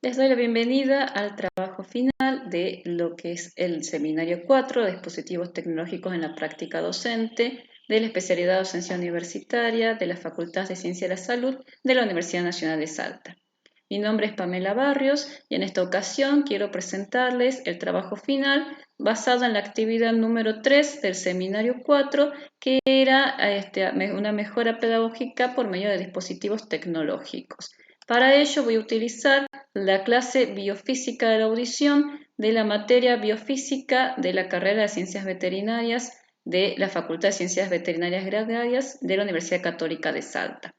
Les doy la bienvenida al trabajo final de lo que es el seminario 4 de dispositivos tecnológicos en la práctica docente de la especialidad de docencia universitaria de la Facultad de Ciencia de la Salud de la Universidad Nacional de Salta. Mi nombre es Pamela Barrios y en esta ocasión quiero presentarles el trabajo final basado en la actividad número 3 del seminario 4, que era una mejora pedagógica por medio de dispositivos tecnológicos. Para ello voy a utilizar la clase Biofísica de la audición de la materia Biofísica de la carrera de Ciencias Veterinarias de la Facultad de Ciencias Veterinarias Agrarias de la Universidad Católica de Salta.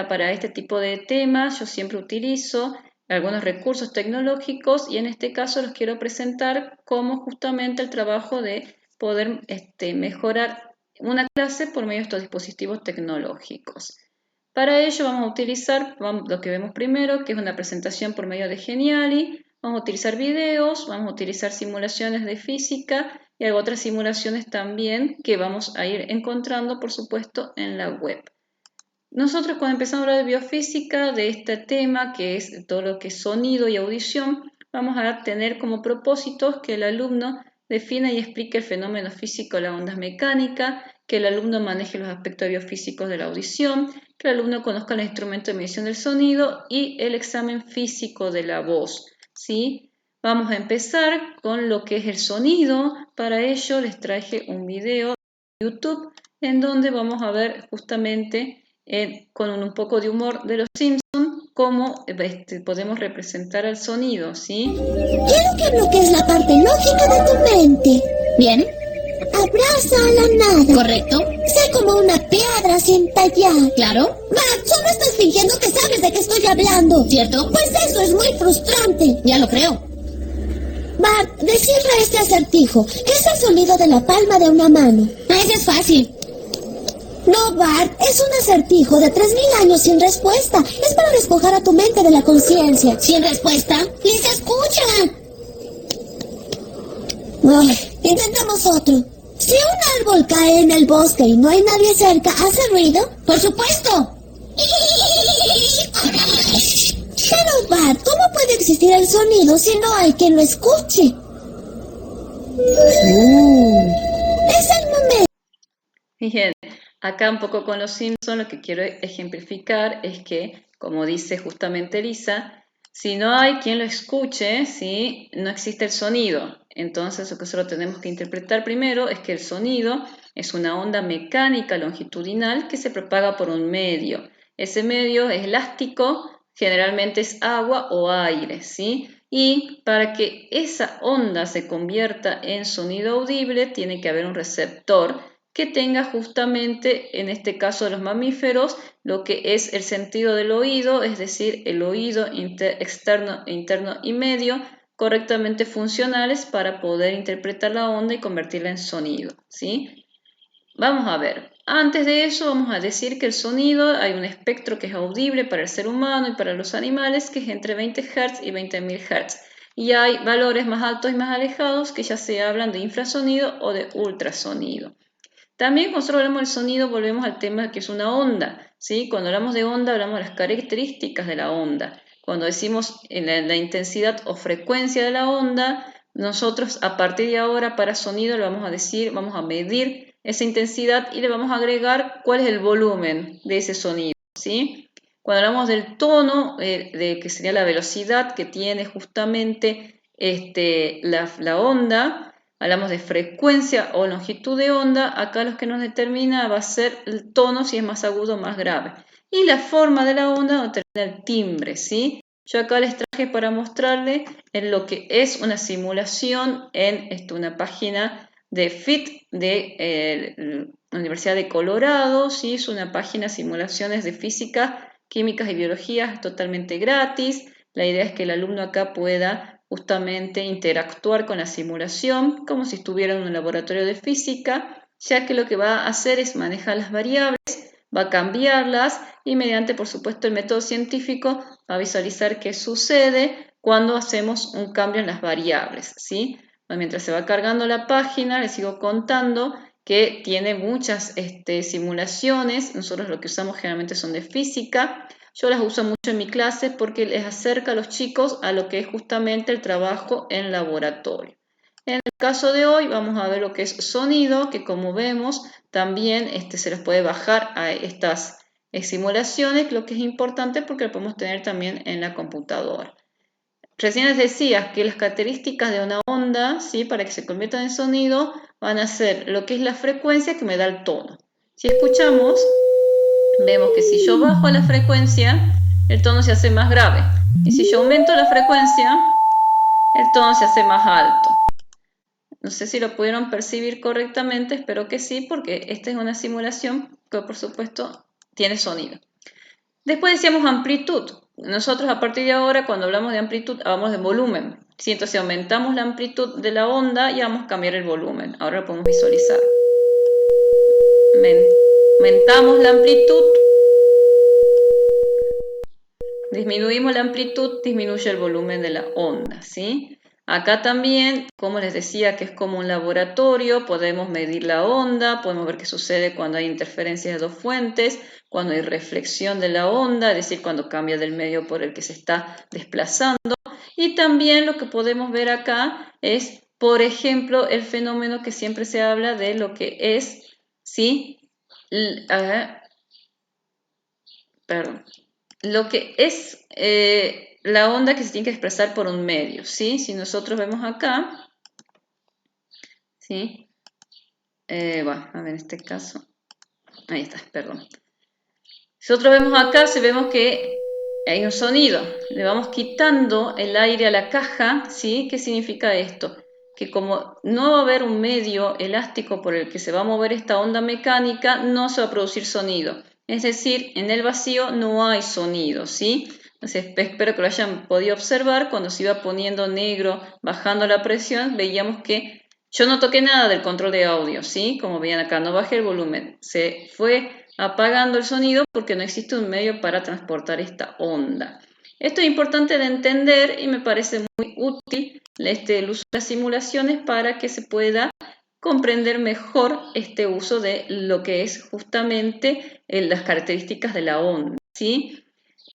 Para este tipo de temas yo siempre utilizo algunos recursos tecnológicos y en este caso los quiero presentar como justamente el trabajo de poder mejorar una clase por medio de estos dispositivos tecnológicos. Para ello vamos a utilizar lo que vemos primero, que es una presentación por medio de Geniali. Vamos a utilizar videos, vamos a utilizar simulaciones de física y otras simulaciones también que vamos a ir encontrando, por supuesto, en la web. Nosotros cuando empezamos a hablar de biofísica, de este tema que es todo lo que es sonido y audición, vamos a tener como propósitos que el alumno defina y explique el fenómeno físico de la onda mecánica, que el alumno maneje los aspectos biofísicos de la audición, que el alumno conozca el instrumento de medición del sonido y el examen físico de la voz, ¿sí? Vamos a empezar con lo que es el sonido. Para ello les traje un video de YouTube en donde vamos a ver justamente con un poco de humor de los Simpsons, cómo podemos representar el sonido, ¿sí? Quiero que bloquees la parte lógica de tu mente. Bien, Abraza a la nada. correcto, Sé como una piedra sin tallar. claro, Bart, solo estás fingiendo que sabes de qué estoy hablando. ¿cierto? Pues eso es muy frustrante. Ya lo creo. Bart, descifra este acertijo. ¿Qué es el sonido de la palma de una mano? Ese es fácil. No, Bart, es un acertijo de 3000 años sin respuesta. Es para despojar a tu mente de la conciencia. Sin respuesta, ¡Ni se escucha! Ay, intentamos otro. Si un árbol cae en el bosque y no hay nadie cerca, ¿hace ruido? por supuesto. Pero, Bart, ¿cómo puede existir el sonido si no hay quien lo escuche? Es el momento. Bien, acá un poco con los Simpsons lo que quiero ejemplificar es que, como dice justamente Lisa, si no hay quien lo escuche, ¿sí? No existe el sonido. Entonces lo que solo tenemos que interpretar primero es que el sonido es una onda mecánica longitudinal que se propaga por un medio. Ese medio es elástico, generalmente es agua o aire, ¿sí? Y para que esa onda se convierta en sonido audible tiene que haber un receptor que tenga justamente, en este caso de los mamíferos, lo que es el sentido del oído, es decir, el oído externo, interno y medio, correctamente funcionales para poder interpretar la onda y convertirla en sonido, ¿sí? Vamos a ver, antes de eso vamos a decir que el sonido, hay un espectro que es audible para el ser humano y para los animales, que es entre 20 Hz y 20.000 Hz. Y hay valores más altos y más alejados que ya se hablan de infrasonido o de ultrasonido. También cuando nosotros hablamos del sonido volvemos al tema de que es una onda, ¿sí? Cuando hablamos de onda hablamos de las características de la onda. Cuando decimos la intensidad o frecuencia de la onda, nosotros a partir de ahora para sonido le vamos a decir, vamos a medir esa intensidad y le vamos a agregar cuál es el volumen de ese sonido, ¿sí? Cuando hablamos del tono, de que sería la velocidad que tiene justamente la onda, hablamos de frecuencia o longitud de onda, acá lo que nos determina va a ser el tono, si es más agudo o más grave. Y la forma de la onda determina el timbre, ¿sí? Yo acá les traje para mostrarles en lo que es una simulación en una página de FIT de la Universidad de Colorado, ¿sí? Es una página de simulaciones de física, químicas y biología totalmente gratis. La idea es que el alumno acá pueda justamente interactuar con la simulación como si estuviera en un laboratorio de física, ya que lo que va a hacer es manejar las variables, va a cambiarlas y mediante, por supuesto, el método científico va a visualizar qué sucede cuando hacemos un cambio en las variables, ¿sí? Bueno, mientras se va cargando la página, les sigo contando que tiene muchas simulaciones. Nosotros lo que usamos generalmente son de física. Yo las uso mucho en mi clase porque les acerca a los chicos a lo que es justamente el trabajo en laboratorio. En el caso de hoy vamos a ver lo que es sonido, que como vemos también se les puede bajar a estas simulaciones, lo que es importante porque lo podemos tener también en la computadora. Recién les decía que las características de una onda, ¿sí? Para que se conviertan en sonido, van a ser lo que es la frecuencia que me da el tono. Si escuchamos, vemos que si yo bajo la frecuencia, el tono se hace más grave. Y si yo aumento la frecuencia, el tono se hace más alto. No sé si lo pudieron percibir correctamente, espero que sí, porque esta es una simulación que por supuesto tiene sonido. Después decíamos amplitud. Nosotros a partir de ahora cuando hablamos de amplitud hablamos de volumen. ¿Sí? Entonces aumentamos la amplitud de la onda y vamos a cambiar el volumen. Ahora lo podemos visualizar. Aumentamos la amplitud. Disminuimos la amplitud, disminuye el volumen de la onda, ¿sí? Acá también, como les decía, que es como un laboratorio, podemos medir la onda, podemos ver qué sucede cuando hay interferencias de dos fuentes, cuando hay reflexión de la onda, es decir, cuando cambia del medio por el que se está desplazando. Y también lo que podemos ver acá es, por ejemplo, el fenómeno que siempre se habla de lo que es, ¿sí? Lo que es la onda que se tiene que expresar por un medio, ¿sí? Si nosotros vemos acá, ¿sí? Bueno, a ver, en este caso, ahí está, perdón. Si nosotros vemos acá, vemos que hay un sonido, le vamos quitando el aire a la caja, ¿sí? ¿Qué significa esto? Que como no va a haber un medio elástico por el que se va a mover esta onda mecánica, no se va a producir sonido. Es decir, en el vacío no hay sonido, ¿sí? Entonces, espero que lo hayan podido observar. Cuando se iba poniendo negro, bajando la presión, veíamos que yo no toqué nada del control de audio, ¿sí? Como veían acá, no bajé el volumen. Se fue apagando el sonido porque no existe un medio para transportar esta onda. Esto es importante de entender y me parece muy útil el uso de las simulaciones para que se pueda comprender mejor este uso de lo que es justamente las características de la onda, ¿sí?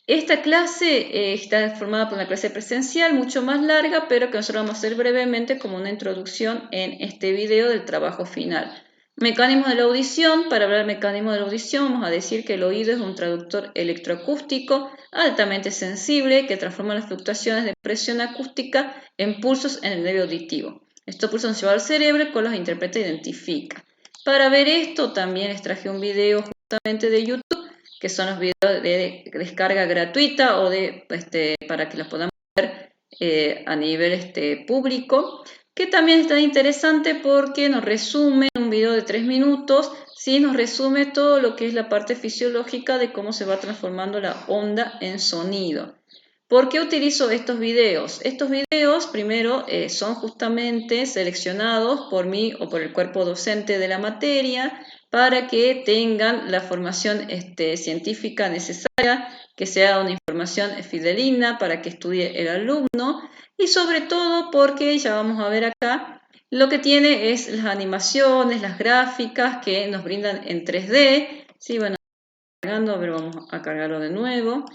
Esta clase está formada por una clase presencial mucho más larga, pero que nosotros vamos a hacer brevemente como una introducción en este video del trabajo final. Mecanismo de la audición. Para hablar del mecanismo de la audición vamos a decir que el oído es un traductor electroacústico altamente sensible que transforma las fluctuaciones de presión acústica en pulsos en el nervio auditivo. Estos pulsos se llevan al cerebro y los interpreta e identifica. Para ver esto también les traje un video justamente de YouTube, que son los videos de descarga gratuita o para que los podamos ver a nivel público, que también está interesante porque nos resume un video de 3 minutos, ¿sí? Nos resume todo lo que es la parte fisiológica de cómo se va transformando la onda en sonido. ¿Por qué utilizo estos videos? Estos videos primero son justamente seleccionados por mí o por el cuerpo docente de la materia para que tengan la formación científica necesaria, que sea una información fidelina para que estudie el alumno y sobre todo porque, ya vamos a ver acá, lo que tiene es las animaciones, las gráficas que nos brindan en 3D. Sí, bueno, cargando, a ver, vamos a cargarlo de nuevo.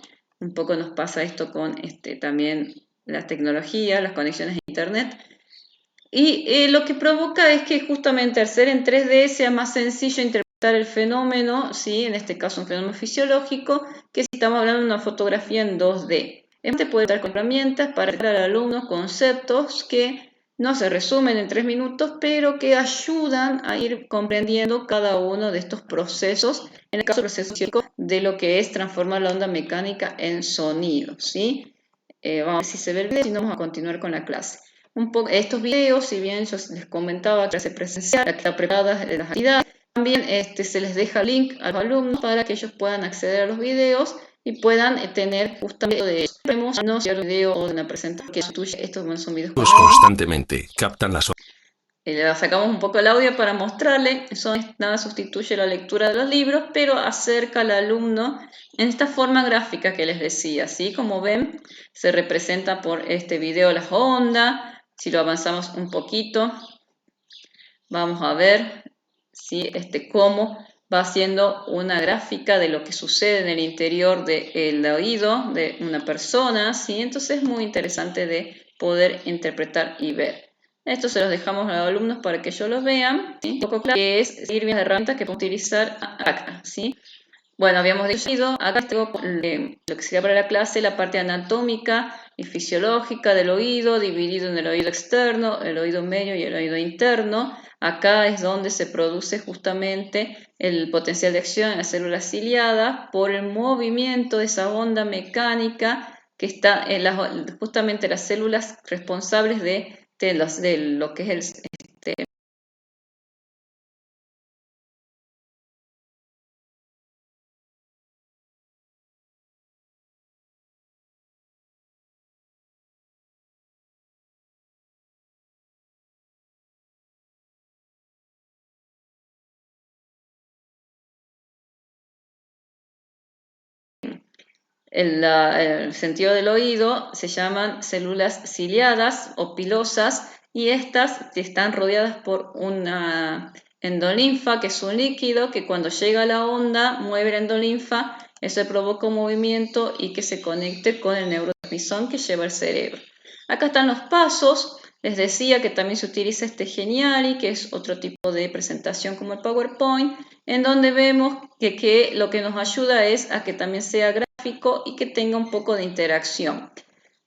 Un poco nos pasa esto con también las tecnologías, las conexiones a internet. Y lo que provoca es que justamente al ser en 3D sea más sencillo interpretar el fenómeno, ¿sí? En este caso un fenómeno fisiológico, que si estamos hablando de una fotografía en 2D. Este puede dar herramientas para dar al alumno conceptos que no se resumen en 3 minutos, pero que ayudan a ir comprendiendo cada uno de estos procesos, en el caso del proceso de lo que es transformar la onda mecánica en sonido, ¿sí? Vamos a ver si se ve el video, si no vamos a continuar con la clase. Estos videos, si bien yo les comentaba clase presencial, que está preparada de las actividades, también se les deja link a los alumnos para que ellos puedan acceder a los videos y puedan tener justamente de vemos no si el video o una presentación que sustituye estos son videos constantemente captan las le sacamos un poco el audio para mostrarle, eso nada sustituye la lectura de los libros, pero acerca al alumno en esta forma gráfica que les decía, ¿sí? Como ven, se representa por este video las ondas. Si lo avanzamos un poquito, vamos a ver, ¿sí? Cómo va haciendo una gráfica de lo que sucede en el interior del oído de una persona, ¿sí? Entonces es muy interesante de poder interpretar y ver. Esto se los dejamos a los alumnos para que ellos los vean, ¿sí? Un poco claro que es seguir las herramientas que podemos utilizar acá, ¿sí? Bueno, habíamos dicho, acá tengo lo que sería para la clase la parte anatómica y fisiológica del oído, dividido en el oído externo, el oído medio y el oído interno. Acá es donde se produce justamente el potencial de acción en las células ciliadas por el movimiento de esa onda mecánica que está en justamente las células responsables de lo que es el el sentido del oído se llaman células ciliadas o pilosas y estas están rodeadas por una endolinfa, que es un líquido que cuando llega la onda mueve la endolinfa, eso provoca un movimiento y que se conecte con el neurotransmisor que lleva el cerebro. Acá están los pasos. Les decía que también se utiliza este Geniali, que es otro tipo de presentación como el PowerPoint, en donde vemos que lo que nos ayuda es a que también sea gráfico y que tenga un poco de interacción.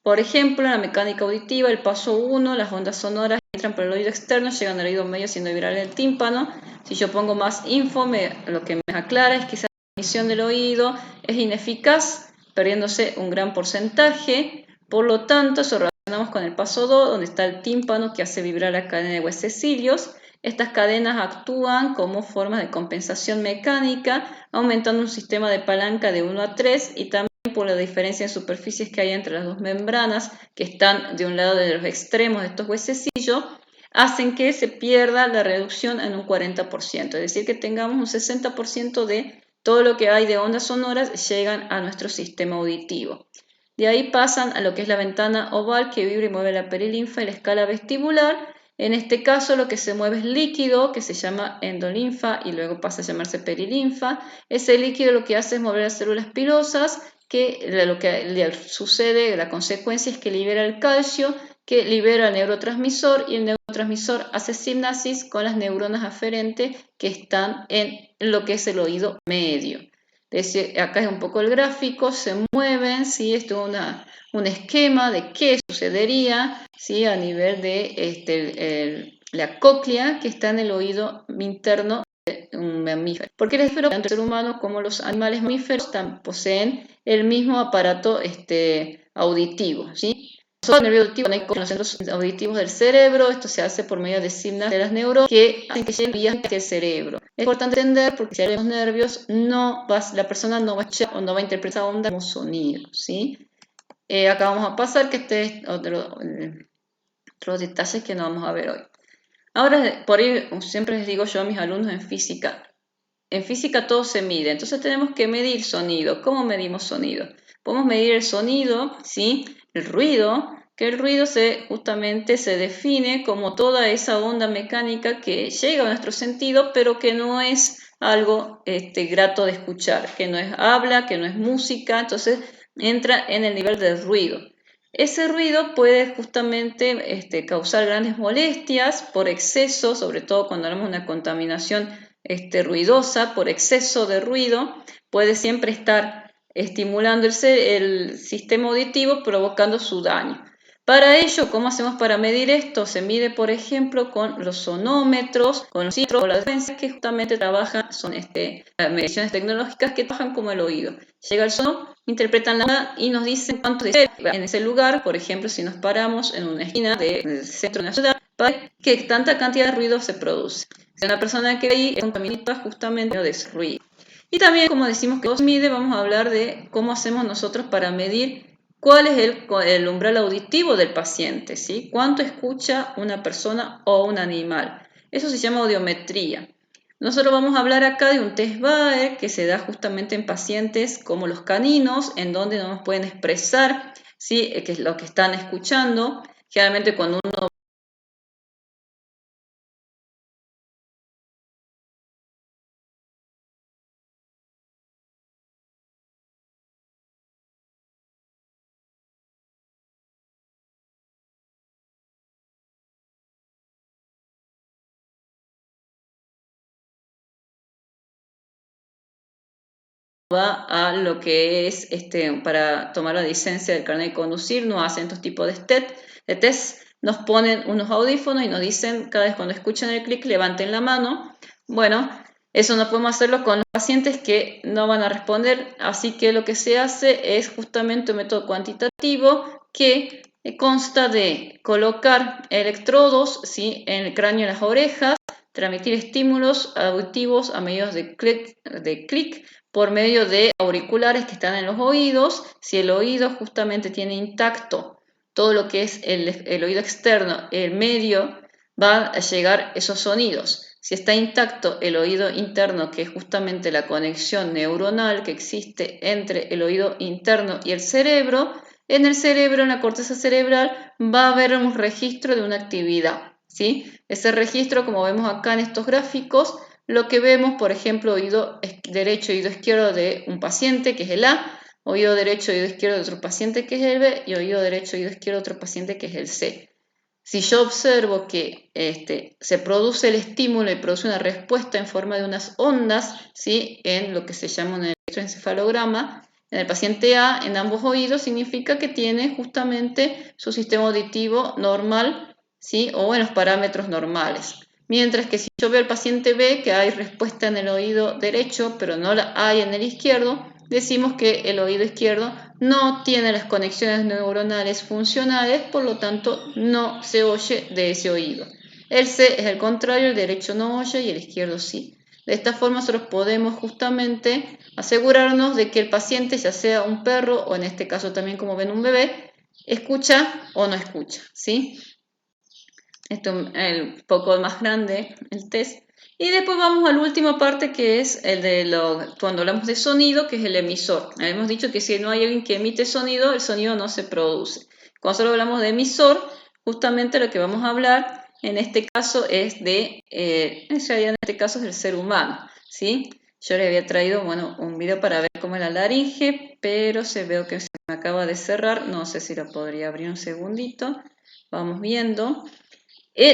Por ejemplo, en la mecánica auditiva, el paso 1, las ondas sonoras entran por el oído externo, llegan al oído medio haciendo vibrar el tímpano. Si yo pongo más info, lo que me aclara es que esa transmisión del oído es ineficaz, perdiéndose un gran porcentaje. Por lo tanto, eso relacionamos con el paso 2, donde está el tímpano que hace vibrar la cadena de huesecillos. Estas cadenas actúan como formas de compensación mecánica, aumentando un sistema de palanca de 1 a 3 y también por la diferencia en superficies que hay entre las dos membranas que están de un lado de los extremos de estos huesecillos, hacen que se pierda la reducción en un 40%, es decir, que tengamos un 60% de todo lo que hay de ondas sonoras llegan a nuestro sistema auditivo. De ahí pasan a lo que es la ventana oval que vibra y mueve la perilinfa y la escala vestibular. En este caso lo que se mueve es líquido, que se llama endolinfa y luego pasa a llamarse perilinfa. Ese líquido lo que hace es mover las células pilosas, que lo que le sucede, la consecuencia es que libera el calcio, que libera el neurotransmisor y el neurotransmisor hace sinapsis con las neuronas aferentes que están en lo que es el oído medio. Acá es un poco el gráfico, se mueven, ¿sí? Esto es un esquema de qué sucedería, ¿sí? A nivel de la cóclea que está en el oído interno de un mamífero. Porque el mamífero, tanto el ser humano como los animales mamíferos, poseen el mismo aparato auditivo, ¿sí? El nervio auditivo conecta con los centros auditivos del cerebro. Esto se hace por medio de signas de las neuronas que hacen que lleguen vías hacia el cerebro. Es importante entender porque si hay los nervios, la persona no va a escuchar o no va a interpretar esa onda como sonido, ¿sí? Acá vamos a pasar que este es otros detalles que no vamos a ver hoy. Ahora, por ahí, siempre les digo yo a mis alumnos en física todo se mide, entonces tenemos que medir sonido. ¿Cómo medimos sonido? Podemos medir el sonido, ¿sí? El ruido, que el ruido justamente se define como toda esa onda mecánica que llega a nuestro sentido, pero que no es algo grato de escuchar, que no es habla, que no es música, entonces entra en el nivel del ruido. Ese ruido puede justamente causar grandes molestias por exceso, sobre todo cuando hablamos de una contaminación ruidosa, por exceso de ruido, puede siempre estar estimulando el sistema auditivo, provocando su daño. Para ello, ¿cómo hacemos para medir esto? Se mide, por ejemplo, con los sonómetros, con los citros o las frecuencias que justamente trabajan, son mediciones tecnológicas que trabajan como el oído. Llega el sonido, interpretan la onda y nos dicen cuánto decibel en ese lugar. Por ejemplo, si nos paramos en una esquina del centro de una ciudad, para que tanta cantidad de ruido se produce. Si una persona que ahí es un caminito justamente de ese ruido. Y también, como decimos que se mide, vamos a hablar de cómo hacemos nosotros para medir cuál es el umbral auditivo del paciente, ¿sí? Cuánto escucha una persona o un animal. Eso se llama audiometría. Nosotros vamos a hablar acá de un test Baer que se da justamente en pacientes como los caninos, en donde no nos pueden expresar, ¿sí? Qué es lo que están escuchando. Generalmente cuando uno va a lo que es para tomar la licencia del carnet de conducir, no hacen estos tipos de test, nos ponen unos audífonos y nos dicen cada vez cuando escuchan el clic levanten la mano. Bueno, eso no podemos hacerlo con los pacientes que no van a responder, así que lo que se hace es justamente un método cuantitativo que consta de colocar electrodos, ¿sí?, en el cráneo y las orejas, transmitir estímulos auditivos a medios de clic por medio de auriculares que están en los oídos. Si el oído justamente tiene intacto todo lo que es el oído externo, el medio, va a llegar esos sonidos. Si está intacto el oído interno, que es justamente la conexión neuronal que existe entre el oído interno y el cerebro, en el cerebro, en la corteza cerebral, va a haber un registro de una actividad, ¿sí? Ese registro, como vemos acá en estos gráficos, lo que vemos, por ejemplo, oído derecho, oído izquierdo de un paciente, que es el A, oído derecho, oído izquierdo de otro paciente, que es el B, y oído derecho, oído izquierdo de otro paciente, que es el C. Si yo observo que se produce el estímulo y produce una respuesta en forma de unas ondas, ¿sí?, en lo que se llama un electroencefalograma, en el paciente A, en ambos oídos, significa que tiene justamente su sistema auditivo normal, ¿sí?, o en los parámetros normales. Mientras que si yo veo al paciente B, que hay respuesta en el oído derecho, pero no la hay en el izquierdo, decimos que el oído izquierdo no tiene las conexiones neuronales funcionales, por lo tanto no se oye de ese oído. El C es el contrario, el derecho no oye y el izquierdo sí. De esta forma nosotros podemos justamente asegurarnos de que el paciente, ya sea un perro o en este caso también como ven un bebé, escucha o no escucha, ¿sí? Esto es un poco más grande el test. Y después vamos a la última parte, que es el de cuando hablamos de sonido, que es el emisor. Hemos dicho que si no hay alguien que emite sonido, el sonido no se produce. Cuando solo hablamos de emisor, justamente lo que vamos a hablar en este caso es en realidad en este caso es del ser humano, ¿sí? Yo les había traído, bueno, un video para ver cómo es la laringe, pero veo que se me acaba de cerrar. No sé si lo podría abrir un segundito. Vamos viendo.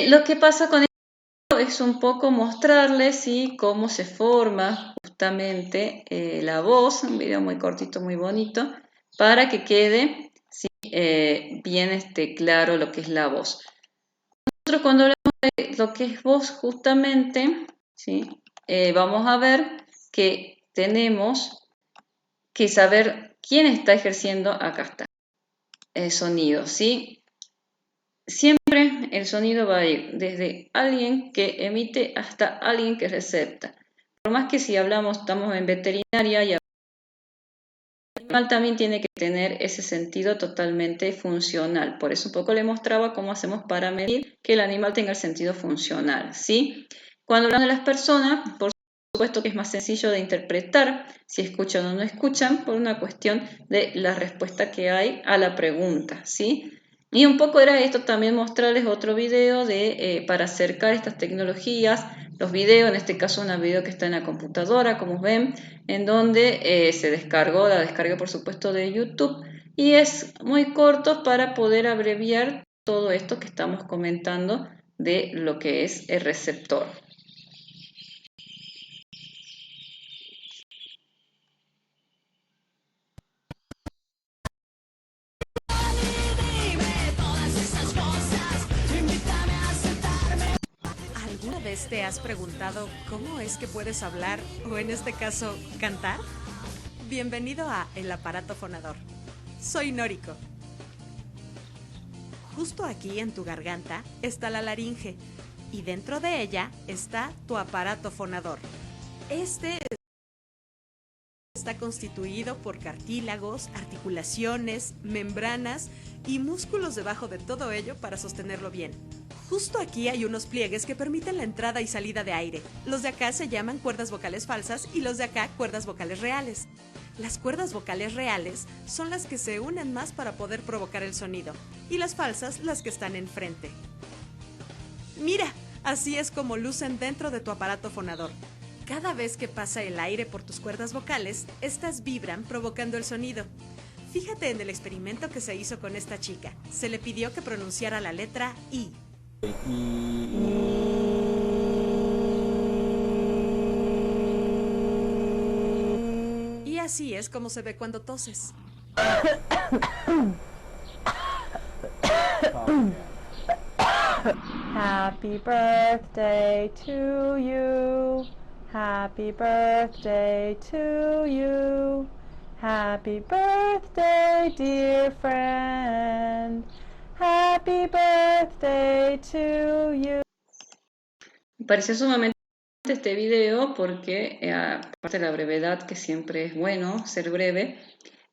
Lo que pasa con esto es un poco mostrarles, ¿sí?, cómo se forma justamente la voz, un video muy cortito, muy bonito, para que quede, ¿sí?, bien claro lo que es la voz. Nosotros cuando hablamos de lo que es voz justamente, ¿sí?, vamos a ver que tenemos que saber quién está ejerciendo, acá está, el sonido, ¿sí? Siempre el sonido va a ir desde alguien que emite hasta alguien que recepta. Por más que si estamos en veterinaria y el animal también tiene que tener ese sentido totalmente funcional. Por eso un poco le mostraba cómo hacemos para medir que el animal tenga el sentido funcional, ¿sí? Cuando hablamos de las personas, por supuesto que es más sencillo de interpretar si escuchan o no escuchan por una cuestión de la respuesta que hay a la pregunta, ¿sí? Y un poco era esto también mostrarles otro video para acercar estas tecnologías, los videos, en este caso un video que está en la computadora, como ven, en donde se la descargué por supuesto de YouTube, y es muy corto para poder abreviar todo esto que estamos comentando de lo que es el receptor. ¿Alguna vez te has preguntado cómo es que puedes hablar o en este caso cantar? Bienvenido a El Aparato Fonador. Soy Noriko. Justo aquí en tu garganta está la laringe y dentro de ella está tu aparato fonador. Este está constituido por cartílagos, articulaciones, membranas y músculos debajo de todo ello para sostenerlo bien. Justo aquí hay unos pliegues que permiten la entrada y salida de aire. Los de acá se llaman cuerdas vocales falsas y los de acá cuerdas vocales reales. Las cuerdas vocales reales son las que se unen más para poder provocar el sonido y las falsas las que están enfrente. Mira, así es como lucen dentro de tu aparato fonador. Cada vez que pasa el aire por tus cuerdas vocales, estas vibran provocando el sonido. Fíjate en el experimento que se hizo con esta chica. Se le pidió que pronunciara la letra I. Y así es como se ve cuando toses. Happy birthday to you. Happy birthday to you. Happy birthday, dear friend. Happy birthday to you. Me pareció sumamente este video porque, aparte de la brevedad, que siempre es bueno ser breve,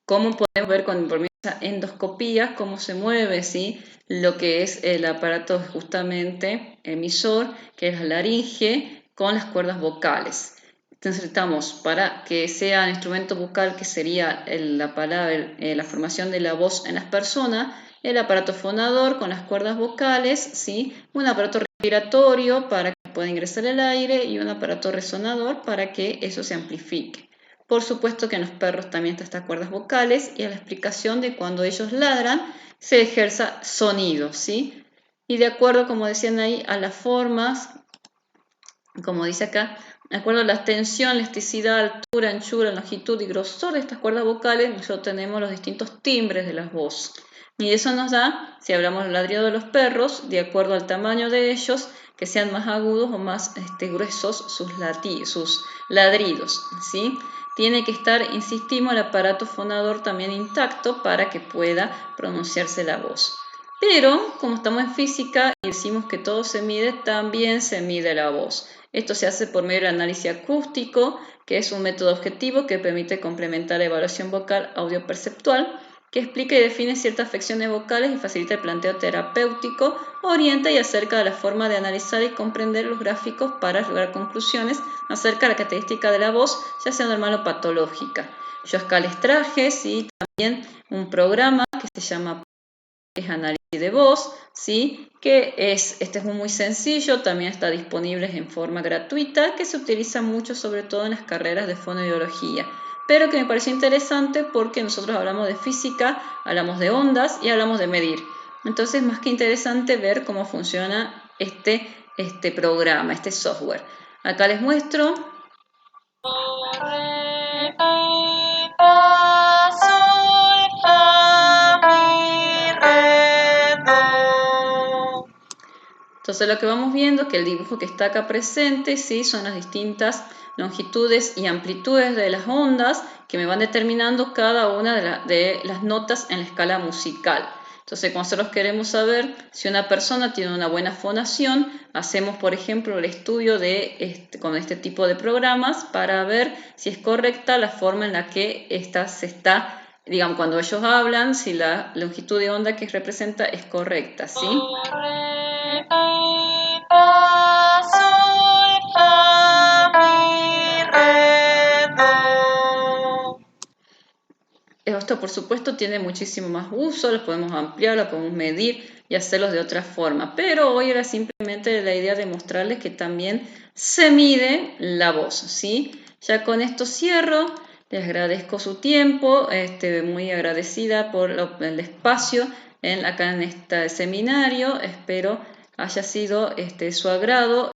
cómo podemos ver por medio de esa endoscopía cómo se mueve, ¿sí? Lo que es el aparato justamente emisor, que es la laringe, con las cuerdas vocales. Entonces necesitamos, para que sea el instrumento vocal, que sería la palabra, la formación de la voz en las personas, el aparato fonador con las cuerdas vocales, ¿sí? Un aparato respiratorio para que pueda ingresar el aire y un aparato resonador para que eso se amplifique. Por supuesto que en los perros también están estas cuerdas vocales y a la explicación de cuando ellos ladran se ejerza sonido, ¿sí? Y de acuerdo, como decían ahí, a las formas, como dice acá, de acuerdo a la extensión, elasticidad, altura, anchura, longitud y grosor de estas cuerdas vocales, nosotros tenemos los distintos timbres de las voces. Y eso nos da, si hablamos del ladrido de los perros, de acuerdo al tamaño de ellos, que sean más agudos o más gruesos sus ladridos, ¿sí? Tiene que estar, insistimos, el aparato fonador también intacto para que pueda pronunciarse la voz. Pero, como estamos en física y decimos que todo se mide, también se mide la voz. Esto se hace por medio del análisis acústico, que es un método objetivo que permite complementar la evaluación vocal audioperceptual, que explica y define ciertas afecciones vocales y facilita el planteo terapéutico, orienta y acerca de la forma de analizar y comprender los gráficos para llegar a conclusiones acerca de la característica de la voz, ya sea normal o patológica. Yo acá les traje, ¿sí?, también un programa que se llama análisis de voz, ¿sí?, que este es muy sencillo, también está disponible en forma gratuita, que se utiliza mucho sobre todo en las carreras de fonoaudiología, pero que me pareció interesante porque nosotros hablamos de física, hablamos de ondas y hablamos de medir. Entonces, más que interesante ver cómo funciona este programa, este software. Acá les muestro. Entonces lo que vamos viendo es que el dibujo que está acá presente, ¿sí?, son las distintas longitudes y amplitudes de las ondas que me van determinando cada una de las notas en la escala musical. Entonces, cuando nosotros queremos saber si una persona tiene una buena fonación, hacemos, por ejemplo, el estudio con este tipo de programas para ver si es correcta la forma en la que se está, digamos, cuando ellos hablan, si la longitud de onda que representa es correcta, ¿sí? Esto, por supuesto, tiene muchísimo más uso, lo podemos ampliar, lo podemos medir y hacerlo de otra forma. Pero hoy era simplemente la idea de mostrarles que también se mide la voz, ¿sí? Ya con esto cierro. Les agradezco su tiempo, muy agradecida por el espacio acá en este seminario. Espero haya sido su agrado.